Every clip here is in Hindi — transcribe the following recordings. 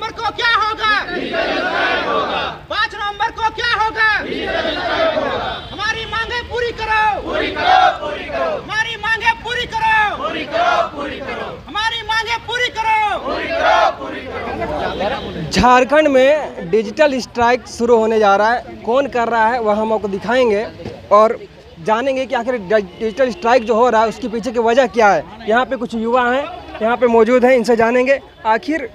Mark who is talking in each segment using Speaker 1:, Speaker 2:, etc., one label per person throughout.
Speaker 1: नवंबर को क्या होगा? 5 नवंबर को क्या होगा? हमारी मांगे पूरी करो, पूरी करो, पूरी करो। हमारी मांगे पूरी करो, पूरी करो, पूरी करो। हमारी मांगे पूरी करो, पूरी करो, पूरी करो।
Speaker 2: झारखंड में डिजिटल स्ट्राइक शुरू होने जा रहा है। कौन कर रहा है वह हम आपको दिखाएंगे और जानेंगे कि आखिर डिजिटल स्ट्राइक जो हो रहा है उसके पीछे की वजह क्या है। यहाँ पे कुछ युवा हैं यहाँ पे मौजूद हैं, इनसे जानेंगे आखिर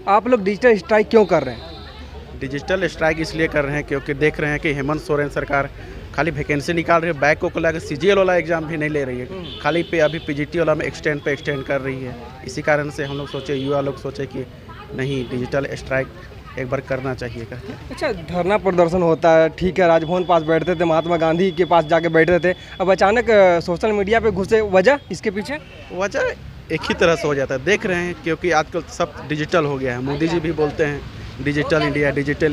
Speaker 2: आप लोग डिजिटल स्ट्राइक क्यों कर रहे हैं।
Speaker 3: डिजिटल स्ट्राइक इसलिए कर रहे हैं क्योंकि देख रहे हैं कि हेमंत सोरेन सरकार खाली वैकेंसी निकाल रही है, बैक को लेकर CGL वाला एग्जाम भी नहीं ले रही है, खाली पे अभी PGT वाला में एक्सटेंड कर रही है। इसी कारण से हम लोग सोचे, युवा लोग सोचे कि नहीं, डिजिटल स्ट्राइक एक बार करना चाहिए करके।
Speaker 2: अच्छा, धरना प्रदर्शन होता है, ठीक है, राजभवन पास बैठते थे, महात्मा गांधी के पास जाके बैठते थे, अब अचानक सोशल मीडिया पे घुसे, वजह इसके पीछे?
Speaker 3: वजह एक ही तरह से हो जाता है, देख रहे हैं क्योंकि आजकल सब डिजिटल हो गया है। मोदी जी भी बोलते हैं डिजिटल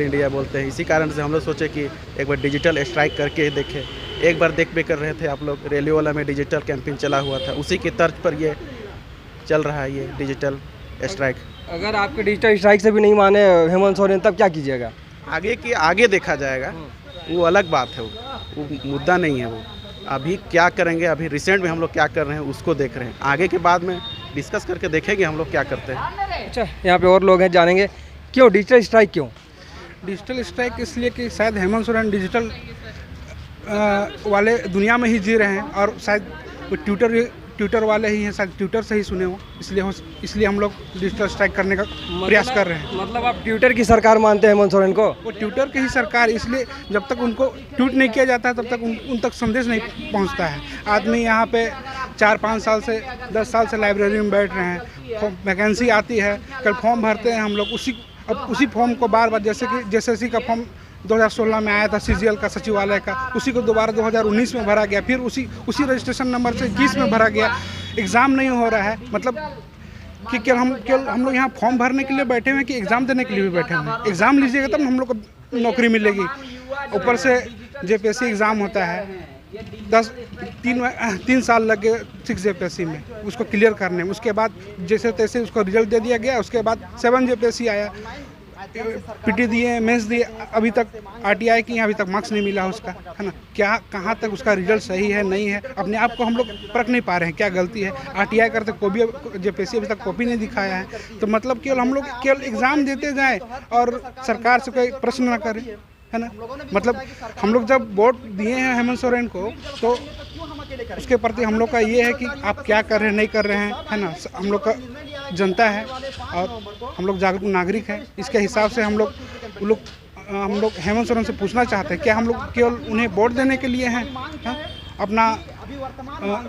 Speaker 3: इंडिया बोलते हैं। इसी कारण से हम लोग सोचे कि एक बार डिजिटल स्ट्राइक करके देखें। एक बार देख भी कर रहे थे आप लोग, रेलवे वाला में डिजिटल कैंपेन चला हुआ था, उसी की तर्ज पर ये चल रहा है, ये डिजिटल स्ट्राइक।
Speaker 2: अगर आपके डिजिटल स्ट्राइक से भी नहीं माने हेमंत सोरेन तब क्या कीजिएगा?
Speaker 3: आगे देखा जाएगा, वो अलग बात है, वो मुद्दा नहीं है। वो अभी क्या करेंगे, अभी रिसेंट में हम लोग क्या कर रहे हैं उसको देख रहे हैं, आगे के बाद में डिस्कस करके देखेंगे हम लोग क्या करते हैं।
Speaker 2: अच्छा, यहाँ पे और लोग हैं, जानेंगे क्यों डिजिटल स्ट्राइक क्यों?
Speaker 4: डिजिटल स्ट्राइक इसलिए कि शायद हेमंत सोरेन डिजिटल वाले दुनिया में ही जी रहे हैं और शायद वो ट्विटर वाले ही हैं, शायद ट्विटर से ही सुने हो, इसलिए हम लोग डिजिटल स्ट्राइक करने का प्रयास कर रहे हैं।
Speaker 2: मतलब आप ट्विटर की सरकार मानते हैं हेमंत सोरेन को?
Speaker 4: वो ट्विटर की ही सरकार, इसलिए जब तक उनको ट्वीट नहीं किया जाता है तब तक उन तक संदेश नहीं पहुंचता है। आदमी यहाँ पे 4-5 साल से 10 साल से लाइब्रेरी में बैठ रहे हैं, वैकेंसी आती है, कल फॉर्म भरते हैं हम लोग, उसी फॉर्म को बार बार, जैसे कि JSSC का फॉर्म 2016 में आया था CGL का सचिवालय का, उसी को दोबारा 2019 में भरा गया, फिर उसी रजिस्ट्रेशन नंबर से 21 में भरा गया। एग्ज़ाम नहीं हो रहा है, मतलब कि केवल हम लोग यहाँ फॉर्म भरने के लिए बैठे हुए हैं कि एग्ज़ाम देने के लिए भी बैठे हुए हैं। एग्ज़ाम लीजिएगा तब हम लोग को नौकरी मिलेगी। ऊपर से JPSC एग्ज़ाम होता है, 3 साल लगे 6 JPSC में उसको क्लियर करने में। उसके बाद जैसे तैसे उसको रिजल्ट दे दिया गया, उसके बाद 7 JPSC आया, PT दिए, मेंस दिए, अभी तक RTI की अभी तक मार्क्स नहीं मिला उसका, है ना। क्या कहाँ तक उसका रिजल्ट सही है नहीं है, अपने आप को हम लोग परख नहीं पा रहे हैं क्या गलती है। RTI करते कॉपी, JPSC अभी तक कॉपी नहीं दिखाया है। तो मतलब केवल हम लोग एग्ज़ाम देते जाएं और सरकार से कोई प्रश्न ना करें, है ना। मतलब हम लोग जब वोट दिए हैं हेमंत सोरेन को, तो उसके प्रति हम लोग का ये है कि आप क्या कर रहे हैं नहीं कर रहे हैं, है ना। हम लोग का जनता है और हम लोग जागरूक नागरिक हैं, इसके हिसाब से हम लोग हेमंत सोरेन से पूछना चाहते हैं, क्या हम लोग केवल उन्हें वोट देने के लिए हैं, अपना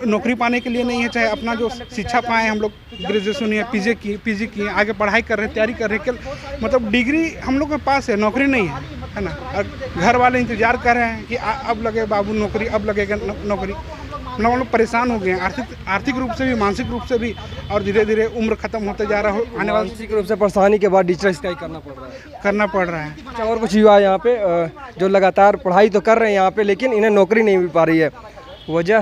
Speaker 4: नौकरी पाने के लिए नहीं है। चाहे अपना जो शिक्षा पाएँ, हम लोग ग्रेजुएशन या PG की आगे पढ़ाई कर रहे हैं, तैयारी कर रहे हैं, मतलब डिग्री हम लोग के पास है, नौकरी नहीं है ना। और घर वाले इंतजार कर रहे हैं कि अब लगे बाबू नौकरी, अब लगेगा नौकरी। हम लोग परेशान हो गए हैं, आर्थिक रूप से भी, मानसिक रूप से भी, और धीरे धीरे उम्र खत्म होते जा रहा है। आने वाले
Speaker 2: मानसिक रूप से परेशानी के बाद डिजिटल स्ट्राइक करना पड़ रहा है। अच्छा, और कुछ युवा यहाँ पे जो लगातार पढ़ाई तो कर रहे हैं यहाँ पे, लेकिन इन्हें नौकरी नहीं मिल पा रही है। वजह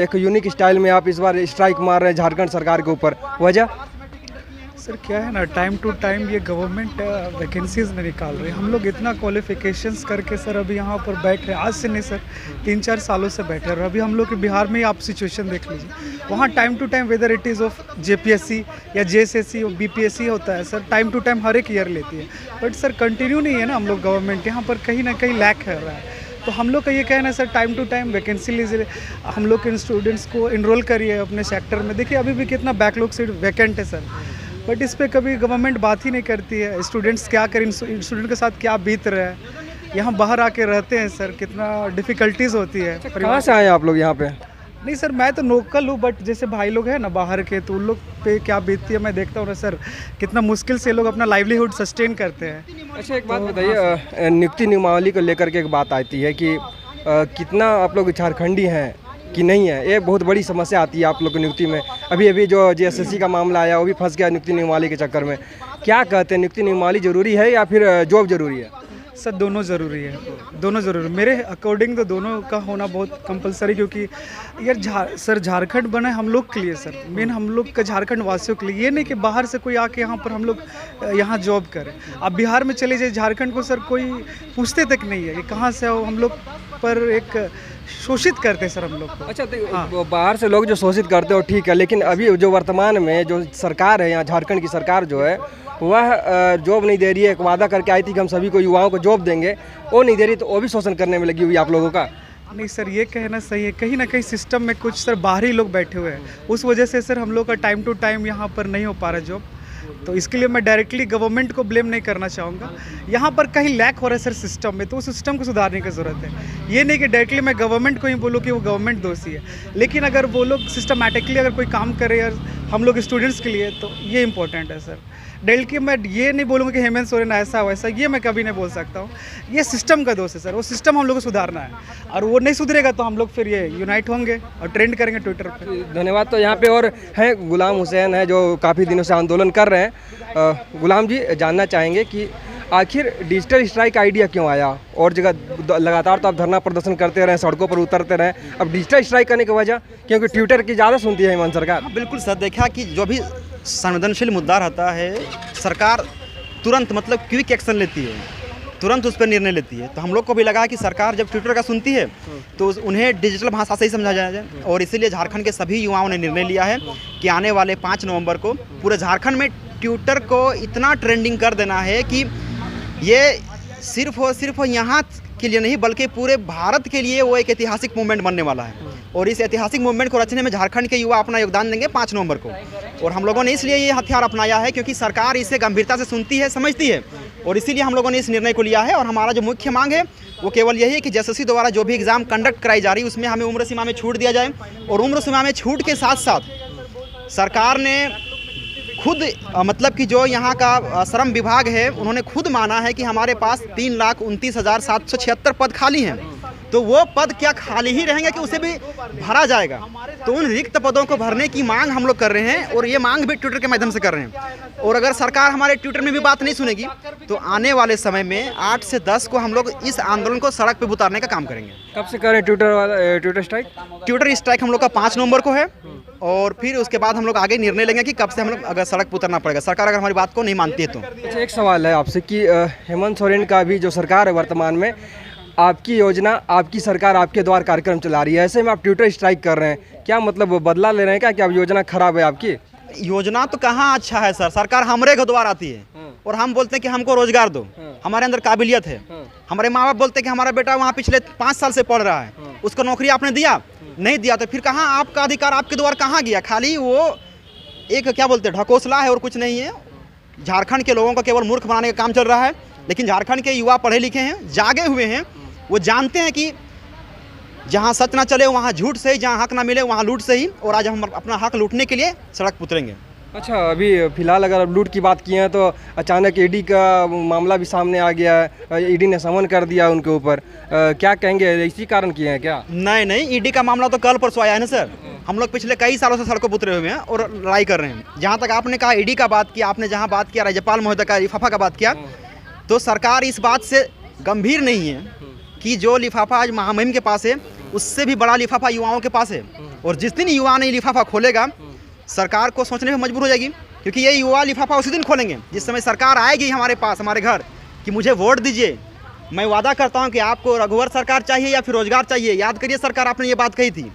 Speaker 2: एक यूनिक स्टाइल में आप इस बार स्ट्राइक मार रहे हैं झारखंड सरकार के ऊपर, वजह?
Speaker 5: सर क्या है ना, टाइम टू टाइम ये गवर्नमेंट वैकेंसीज नहीं निकाल रही। हम लोग इतना क्वालिफिकेशंस करके सर अभी यहाँ पर बैठ रहे हैं, आज से नहीं सर 3-4 सालों से बैठे रहे। अभी हम लोग के बिहार में ही आप सिचुएशन देख लीजिए, वहाँ time to time whether it is of JPSC या JSSC और BPSC होता है सर, टाइम टू टाइम हर एक ईयर लेती है। बट सर कंटिन्यू नहीं है ना हम लोग गवर्नमेंट, यहाँ पर कहीं ना कहीं लैक है रहा है। तो हम लोग का ये कहना है sir, time to time vacancy लीजिए, हम लोग के स्टूडेंट्स को इनरोल करिए अपने सेक्टर में। देखिए अभी भी कितना बैकलॉग सीट वैकेंट है सर, बट इस पर कभी गवर्नमेंट बात ही नहीं करती है। स्टूडेंट्स क्या करें, स्टूडेंट के साथ क्या बीत रहा है, यहाँ बाहर आके रहते हैं सर, कितना डिफ़िकल्टीज़ होती है।
Speaker 2: कहाँ से आए आप लोग यहाँ पे?
Speaker 5: नहीं सर, मैं तो लोकल हूँ, बट जैसे भाई लोग हैं ना बाहर के, तो उन लोग पे क्या बीतती है मैं देखता हूँ ना सर, कितना मुश्किल से लोग अपना लाइवलीहुड सस्टेन करते हैं।
Speaker 2: अच्छा, एक बात बताइए, नियुक्ति नियमावली को लेकर के एक बात आती है कि कितना आप लोग झारखंडी हैं कि नहीं है, ये बहुत बड़ी समस्या आती है आप लोग की नियुक्ति में। अभी जो JSSC का मामला आया वो भी फंस गया नियुक्ति नियमावली के चक्कर में। क्या कहते हैं, नियुक्ति नियमावली जरूरी है या फिर जॉब जरूरी है?
Speaker 5: सर दोनों ज़रूरी है, दोनों ज़रूरी। मेरे अकॉर्डिंग तो दोनों का होना बहुत कंपलसरी, क्योंकि यार सर झारखंड बना है हम लोग के लिए सर, मेन हम लोग का झारखंड वासियों के लिए। ये नहीं कि बाहर से कोई आके यहाँ पर हम लोग यहाँ जॉब करें। आप बिहार में चले जाइए, झारखंड को सर कोई पूछते तक नहीं है कि कहाँ से आओ, हम लोग पर एक शोषित करते हैं सर हम लोग को।
Speaker 2: अच्छा, तो वो बाहर से लोग जो शोषित करते हो ठीक है, लेकिन अभी जो वर्तमान में जो सरकार है यहाँ झारखंड की सरकार जो है वह जॉब नहीं दे रही है। एक वादा करके आई थी कि हम सभी को युवाओं को जॉब देंगे, वो नहीं दे रही, तो वो भी शोषण करने में लगी हुई आप लोगों का।
Speaker 5: नहीं सर, ये कहना सही है, कहीं ना कहीं सिस्टम में कुछ सर बाहरी लोग बैठे हुए हैं, उस वजह से सर हम लोग का टाइम टू टाइम यहाँ पर नहीं हो पा रहा जॉब। तो इसके लिए मैं डायरेक्टली गवर्नमेंट को ब्लेम नहीं करना चाहूँगा। यहाँ पर कहीं लैक हो रहा है सर सिस्टम में, तो उस सिस्टम को सुधारने की ज़रूरत है। ये नहीं कि डायरेक्टली मैं गवर्नमेंट को ही बोलूँ कि वो गवर्नमेंट दोषी है, लेकिन अगर वो लोग सिस्टमैटिकली अगर कोई काम करे यार हम लोग स्टूडेंट्स के लिए, तो ये इंपॉर्टेंट है सर। डायरेक्टली मैं ये नहीं बोलूँगा कि हेमंत सोरेन ऐसा वैसा, ये मैं कभी नहीं बोल सकता हूँ। ये सिस्टम का दोष है सर, वो सिस्टम हम लोग को सुधारना है, और वो नहीं सुधरेगा तो हम लोग फिर ये यूनाइट होंगे और ट्रेंड करेंगे ट्विटर पर।
Speaker 2: धन्यवाद। तो यहाँ पे और हैं गुलाम हुसैन है जो काफ़ी दिनों से आंदोलन कर रहे हैं। गुलाम जी, जानना चाहेंगे कि आखिर डिजिटल स्ट्राइक आइडिया क्यों आया? और जगह लगातार तो आप धरना प्रदर्शन करते रहे, सड़कों पर उतरते रहे, अब डिजिटल स्ट्राइक करने की वजह? क्योंकि ट्विटर की ज़्यादा सुनती है हिमांशु सरकार।
Speaker 6: बिल्कुल सर, देखा कि जो भी संवेदनशील मुद्दा रहता है सरकार तुरंत मतलब क्विक एक्शन लेती है, तुरंत उस पर निर्णय लेती है। तो हम लोग को भी लगा कि सरकार जब ट्विटर का सुनती है तो उन्हें डिजिटल भाषा से ही समझा जाए, और इसीलिए झारखंड के सभी युवाओं ने निर्णय लिया है कि आने वाले 5 नवंबर को पूरे झारखंड में ट्विटर को इतना ट्रेंडिंग कर देना है कि ये सिर्फ और सिर्फ यहाँ के लिए नहीं बल्कि पूरे भारत के लिए वो एक ऐतिहासिक मूवमेंट बनने वाला है। और इस ऐतिहासिक मूवमेंट को रचने में झारखंड के युवा अपना योगदान देंगे 5 नवंबर को। और हम लोगों ने इसलिए ये हथियार अपनाया है क्योंकि सरकार इसे गंभीरता से सुनती है, समझती है, और इसीलिए हम लोगों ने इस निर्णय को लिया है। और हमारा जो मुख्य मांग है वो केवल यही है कि एसएससी द्वारा जो भी एग्ज़ाम कंडक्ट कराई जा रही है उसमें हमें उम्र सीमा में छूट दिया जाए। और उम्र सीमा में छूट के साथ साथ सरकार ने खुद मतलब कि जो यहाँ का श्रम विभाग है उन्होंने खुद माना है कि हमारे पास 3,29,776 पद खाली हैं, तो वो पद क्या खाली ही रहेंगे कि उसे भी भरा जाएगा। तो उन रिक्त पदों को भरने की मांग हम लोग कर रहे हैं, और ये मांग भी ट्विटर के माध्यम से कर रहे हैं। और अगर सरकार हमारे ट्विटर में भी बात नहीं सुनेगी तो आने वाले समय में 8 से 10 को हम लोग इस आंदोलन को सड़क पर उतारने का काम करेंगे।
Speaker 2: कब से करें ट्विटर स्ट्राइक?
Speaker 6: ट्विटर स्ट्राइक हम लोग का 5 नवंबर को है, और फिर उसके बाद हम लोग आगे निर्णय लेंगे कि कब से हम लोग अगर सड़क पर उतरना पड़ेगा, सरकार अगर हमारी बात को नहीं मानती है तो।
Speaker 2: अच्छा, एक सवाल है आपसे कि हेमंत सोरेन का भी जो सरकार है वर्तमान में, आपकी योजना, आपकी सरकार आपके द्वारा कार्यक्रम चला रही है, ऐसे में आप ट्विटर स्ट्राइक कर रहे हैं, क्या मतलब वो बदला ले रहे हैं क्या? अब योजना खराब है आपकी?
Speaker 6: योजना तो कहाँ अच्छा है सर, सरकार हमारे घर द्वार आती है और हम बोलते हैं कि हमको रोजगार दो, हमारे अंदर काबिलियत है। हमारे माँ बाप बोलते हैं कि हमारा बेटा वहाँ पिछले 5 साल से पढ़ रहा है, उसको नौकरी आपने दिया नहीं दिया, तो फिर कहाँ आपका अधिकार आपके द्वार कहाँ गया? खाली वो एक क्या बोलते हैं ढकोसला है और कुछ नहीं है। झारखंड के लोगों को केवल मूर्ख बनाने का काम चल रहा है, लेकिन झारखंड के युवा पढ़े लिखे हैं, जागे हुए हैं, वो जानते हैं कि जहाँ सच ना चले वहाँ झूठ सही, जहाँ हक ना मिले वहाँ लूट सही, और आज हम अपना हक लूटने के लिए सड़क पर उतरेंगे।
Speaker 2: अच्छा, अभी फिलहाल अगर आप लूट की बात की है तो अचानक ईडी का मामला भी सामने आ गया है, ईडी ने समन कर दिया उनके ऊपर, क्या कहेंगे, इसी कारण किए हैं क्या?
Speaker 6: नहीं, ईडी का मामला तो कल परसों आया है ना सर। हम लोग पिछले कई सालों से सड़कों पर उतरे हुए हैं और लड़ाई कर रहे हैं। जहाँ तक आपने कहा ईडी का बात किया, आपने जहाँ बात किया राज्यपाल महोदय का लिफाफा का बात किया, तो सरकार इस बात से गंभीर नहीं है कि जो लिफाफा आज महामहिम के पास है उससे भी बड़ा लिफाफा युवाओं के पास है। और जिस दिन युवा ने लिफाफा खोलेगा सरकार को सोचने में मजबूर हो जाएगी, क्योंकि ये युवा लिफाफा उसी दिन खोलेंगे जिस समय सरकार आएगी हमारे पास, हमारे घर, कि मुझे वोट दीजिए। मैं वादा करता हूँ कि आपको रघुवर सरकार चाहिए या फिर रोजगार चाहिए। याद करिए सरकार आपने ये बात कही थी,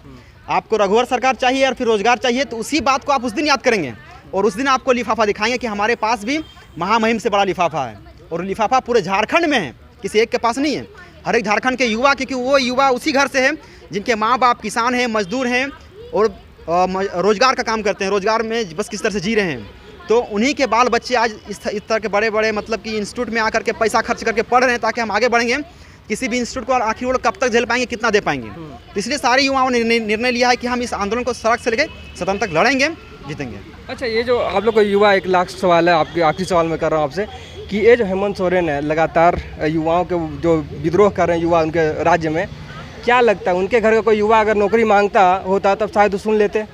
Speaker 6: आपको रघुवर सरकार चाहिए या फिर रोजगार चाहिए, तो उसी बात को आप उस दिन याद करेंगे और उस दिन आपको लिफाफा दिखाएंगे कि हमारे पास भी महामहिम से बड़ा लिफाफा है। और लिफाफा पूरे झारखंड में है, किसी एक के पास नहीं है, हर एक झारखंड के युवा, क्योंकि वो युवा उसी घर से है जिनके माँ बाप किसान हैं, मजदूर हैं और रोजगार का काम करते हैं, रोजगार में बस किस तरह से जी रहे हैं। तो उन्हीं के बाल बच्चे आज इस तरह के बड़े बड़े मतलब कि इंस्टीट्यूट में आकर के पैसा खर्च करके पढ़ रहे हैं ताकि हम आगे बढ़ेंगे। किसी भी इंस्टीट्यूट को आखिर वो कब तक झेल पाएंगे, कितना दे पाएंगे। तो इसलिए सारे युवाओं ने निर्णय लिया है कि हम इस आंदोलन को सड़क से लेकर सदन तक लड़ेंगे, जीतेंगे।
Speaker 2: अच्छा, ये जो आप लोग का युवा, एक लास्ट सवाल है आपके, आखिरी सवाल मैं कर रहा हूँ आपसे कि ये जो हेमंत सोरेन है लगातार युवाओं के जो विद्रोह कर रहे हैं युवा उनके राज्य में, क्या लगता है उनके घर का कोई युवा अगर नौकरी मांगता होता तब शायद वो सुन लेते?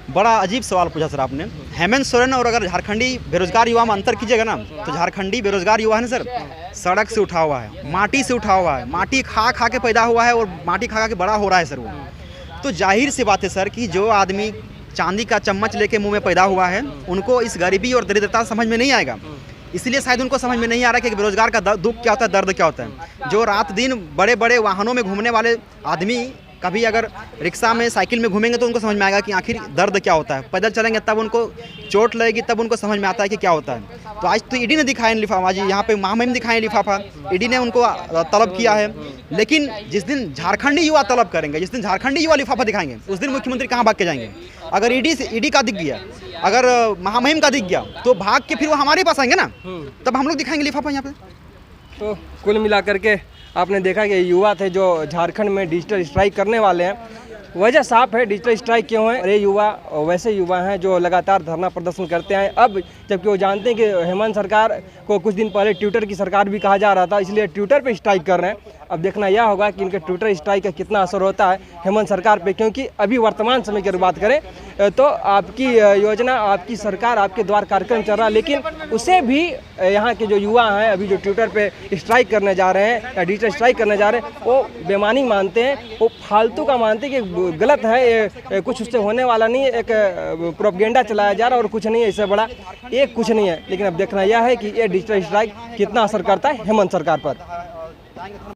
Speaker 6: बड़ा अजीब सवाल पूछा सर आपने। हेमंत सोरेन और अगर झारखंडी बेरोजगार युवा में अंतर कीजिएगा ना, तो झारखंडी बेरोजगार युवा है ना सर, सड़क से उठा हुआ है, माटी से उठा हुआ है, माटी खा खा के पैदा हुआ है और माटी खा खा के बड़ा हो रहा है सर वो। तो जाहिर सी बात है सर कि जो आदमी चांदी का चम्मच लेके मुंह में पैदा हुआ है, उनको इस गरीबी और दरिद्रता समझ में नहीं आएगा। इसलिए शायद उनको समझ में नहीं आ रहा कि बेरोजगार का दुख क्या होता है, दर्द क्या होता है। जो रात दिन बड़े बड़े वाहनों में घूमने वाले आदमी कभी अगर रिक्शा में साइकिल में घूमेंगे तो उनको समझ में आएगा कि आखिर दर्द क्या होता है। पैदल चलेंगे तब उनको चोट लगेगी, तब उनको समझ में आता है कि क्या होता है। तो आज तो ईडी ने दिखाया लिफाफा, आज यहाँ पे महामहिम दिखाए लिफाफा, ईडी ने उनको तलब किया है। लेकिन जिस दिन झारखंडी युवा तलब करेंगे, जिस दिन झारखंडी युवा लिफाफा दिखाएंगे, उस दिन मुख्यमंत्री कहाँ भाग के जाएंगे। अगर ईडी का दिख गया, अगर महामहिम का दिख गया, तो भाग के फिर वो हमारे पास आएंगे ना, तब हम लोग दिखाएंगे लिफाफा यहाँ पे।
Speaker 2: तो कुल मिला करके आपने देखा कि युवा थे जो झारखंड में डिजिटल स्ट्राइक करने वाले हैं। वजह साफ है डिजिटल स्ट्राइक क्यों है। ये युवा वैसे युवा हैं जो लगातार धरना प्रदर्शन करते हैं। अब जबकि वो जानते हैं कि हेमंत सरकार को कुछ दिन पहले ट्विटर की सरकार भी कहा जा रहा था, इसलिए ट्विटर पे स्ट्राइक कर रहे हैं। अब देखना यह होगा कि इनके ट्विटर स्ट्राइक का कितना असर होता है हेमंत सरकार पे, क्योंकि अभी वर्तमान समय की अगर बात करें तो आपकी योजना, आपकी सरकार, आपके द्वार कार्यक्रम चल रहा है, लेकिन उसे भी यहाँ के जो युवा हैं अभी जो ट्विटर पे स्ट्राइक करने जा रहे हैं या डिजिटल स्ट्राइक करने जा रहे हैं, वो बेमानी मानते हैं, वो फालतू का मानते हैं कि गलत है, ये कुछ उससे होने वाला नहीं है, एक प्रोपगेंडा चलाया जा रहा है और कुछ नहीं है इससे बड़ा, ये कुछ नहीं है। लेकिन अब देखना यह है कि ये डिजिटल स्ट्राइक कितना असर करता है हेमंत सरकार पर।